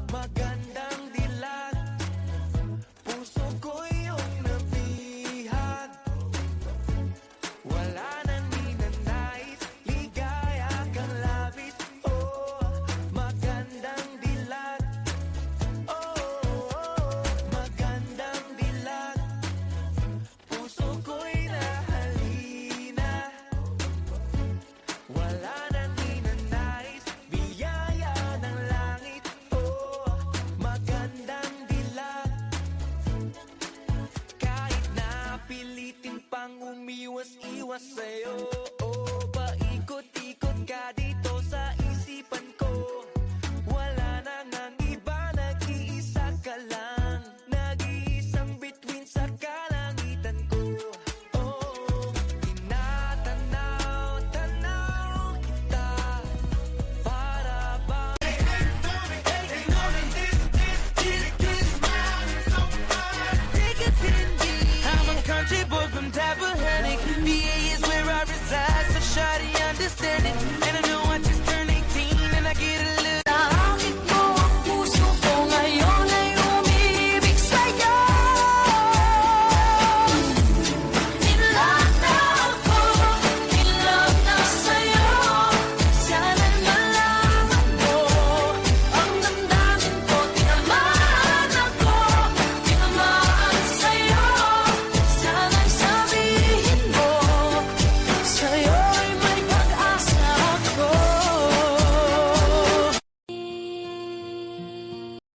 magandang dilag. Puso ko iyong nabihag. Wala nang ninanais, ligaya kang labis. Oh, magandang dilag. Oh, magandang dilag. Puso ko'y nahalina. Wala nang ninanais, biyaya ng langit. Oh, magandang dilag. Kahit na pilitin pang umiwas-iwas sa'yo, oh, paikot-ikot ka dito sa isipan ko. Wala na ngang iba, nag-iisa ka lang. Nag-iisang bituin sa kalangitan ko. Oh, tinatanaw-tanaw kita. Para bang I'm a country boy from Tappahannock. VA is where I reside, so shawty understand it. And I know I